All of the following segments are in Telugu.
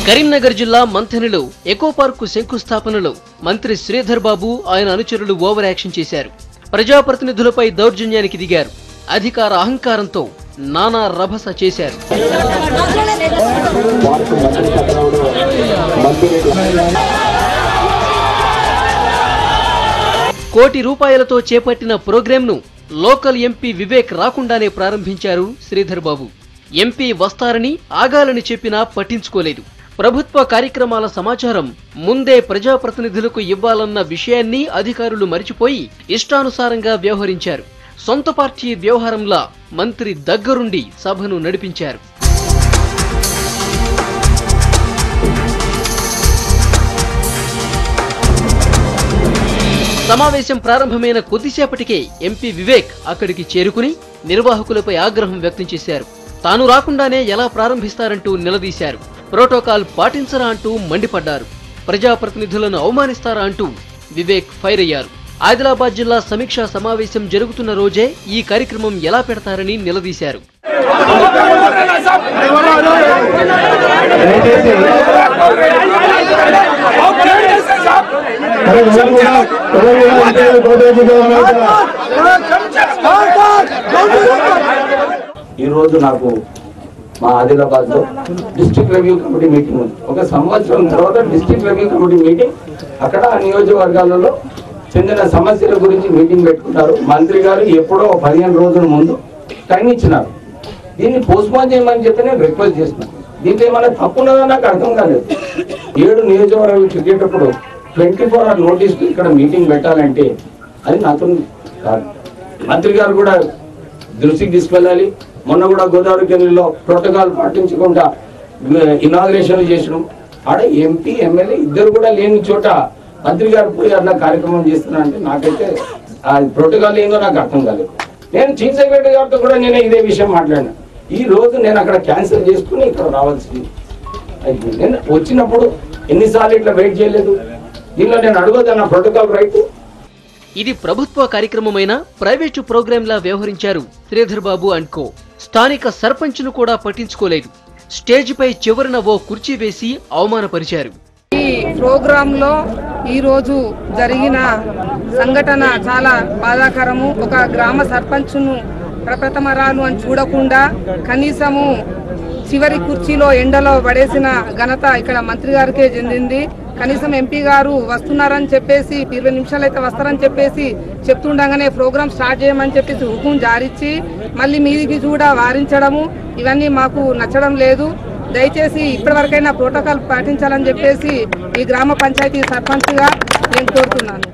కరీంనగర్ జిల్లా మంథనిలో ఎకో పార్కు శంకుస్థాపనలో మంత్రి శ్రీధర్ బాబు ఆయన అనుచరులు ఓవర్ యాక్షన్ చేశారు. ప్రజాప్రతినిధులపై దౌర్జన్యానికి దిగారు. అధికార అహంకారంతో నానా రభస చేశారు. కోటి రూపాయలతో చేపట్టిన ప్రోగ్రాంను లోకల్ ఎంపీ వివేక్ రాకుండానే ప్రారంభించారు శ్రీధర్ బాబు. ఎంపీ వస్తారని ఆగాలని చెప్పినా పట్టించుకోలేదు. ప్రభుత్వ కార్యక్రమాల సమాచారం ముందే ప్రజాప్రతినిధులకు ఇవ్వాలన్న విషయాన్ని అధికారులు మరిచిపోయి ఇష్టానుసారంగా వ్యవహరించారు. సొంత పార్టీ వ్యవహారంలా మంత్రి దగ్గరుండి సభను నడిపించారు. సమావేశం ప్రారంభమైన కొద్దిసేపటికే ఎంపీ వివేక్ అక్కడికి చేరుకుని నిర్వాహకులపై ఆగ్రహం వ్యక్తం చేశారు. తాను రాకుండానే ఎలా ప్రారంభిస్తారంటూ నిలదీశారు. ప్రోటోకాల్ పాటించరా అంటూ మండిపడ్డారు. ప్రజాప్రతినిధులను అవమానిస్తారా అంటూ వివేక్ ఫైర్ అయ్యారు. ఆదిలాబాద్ జిల్లా సమీక్షా సమావేశం జరుగుతున్న రోజే ఈ కార్యక్రమం ఎలా పెడతారని నిలదీశారు. ఈ రోజు నాకు మా ఆదిలాబాద్ లో డిస్ట్రిక్ట్ రివ్యూ కమిటీ మీటింగ్ ఉంది. ఒక సంవత్సరం తర్వాత డిస్ట్రిక్ట్ రివ్యూ కమిటీ మీటింగ్, అక్కడ నియోజకవర్గాలలో చెందిన సమస్యల గురించి మీటింగ్ పెట్టుకున్నారు. మంత్రి గారు ఎప్పుడో 15 రోజుల ముందు టైం ఇచ్చినారు. దీన్ని పోస్ట్పోన్ చేయమని చెప్పి నేను రిక్వెస్ట్ చేస్తున్నాను. దీంట్లో ఏమైనా తప్పున్నదో నాకు అర్థం కాలేదు. 7 నియోజకవర్గాలు తిరిగేటప్పుడు 24 hour నోటీస్ ఇక్కడ మీటింగ్ పెట్టాలంటే అది నాతో కాదు. మంత్రి గారు కూడా దృష్టికి తీసుకెళ్ళాలి. మొన్న కూడా గోదావరి కెనాల్లో ప్రోటోకాల్ పాటించకుండా ఇనాగ్రేషన్ చేసడం, ఆడ ఎంపీ ఎమ్మెల్యే ఇద్దరు కూడా లేని చోట మంత్రి గారు పోయి అన్న కార్యక్రమం చేస్తున్నా అంటే నాకైతే ఆ ప్రోటోకాల్ ఏందో నాకు అర్థం కాలేదు. నేను చీఫ్ సెక్రటరీ గారితో కూడా నేను ఇదే విషయం మాట్లాడినా. ఈ రోజు నేను అక్కడ క్యాన్సిల్ చేసుకుని ఇక్కడ రావాల్సింది. నేను వచ్చినప్పుడు ఎన్నిసార్లు ఇట్లా వెయిట్ చేయలేదు. దీనిలో నేను అడగొద్దన్న ప్రోటోకాల్ రైట్. ఇది ప్రభుత్వ కార్యక్రమమైన ప్రైవేటు ప్రోగ్రాంలా వ్యవహరించారు శ్రీధర్ బాబు అండ్ కో. స్థానిక సర్పంచ్ను కూడా పట్టించుకోలేదు. స్టేజిపై చివరన ఓ కుర్చీ వేసి అవమానపరిచారు. ఈ ప్రోగ్రాంలో ఈరోజు జరిగిన సంఘటన చాలా బాధాకరము. ఒక గ్రామ సర్పంచ్ను ప్రప్రథమరాలు అని చూడకుండా కనీసము చివరి కుర్చీలో ఎండలో పడేసిన ఘనత ఇక్కడ మంత్రి గారికే చెందింది. కనీసం ఎంపీ గారు వస్తున్నారని చెప్పేసి 20 నిమిషాలు అయితే వస్తారని చెప్పేసి చెప్తుండగానే ప్రోగ్రామ్ స్టార్ట్ చేయమని చెప్పేసి హుకుం జారిచ్చి మళ్ళీ మీదికి కూడా వారించడము ఇవన్నీ మాకు నచ్చడం లేదు. దయచేసి ఇప్పటివరకైనా ప్రోటోకాల్ పాటించాలని చెప్పేసి ఈ గ్రామ పంచాయతీ సర్పంచ్గా నేను కోరుతున్నాను.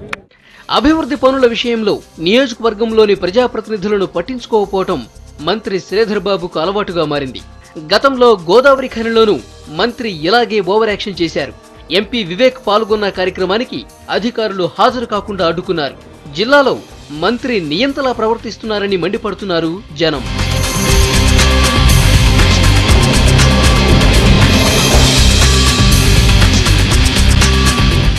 అభివృద్ధి పనుల విషయంలో నియోజకవర్గంలోని ప్రజాప్రతినిధులను పట్టించుకోకపోవటం మంత్రి శ్రీధర్ బాబుకు అలవాటుగా మారింది. గతంలో గోదావరి ఖనిలోనూ మంత్రి ఇలాగే ఓవర్ యాక్షన్ చేశారు. ఎంపీ వివేక్ పాల్గొన్న కార్యక్రమానికి అధికారులు హాజరు కాకుండా అడ్డుకున్నారు. జిల్లాలో మంత్రి నియంతలా ప్రవర్తిస్తున్నారని మండిపడుతున్నారు జనం.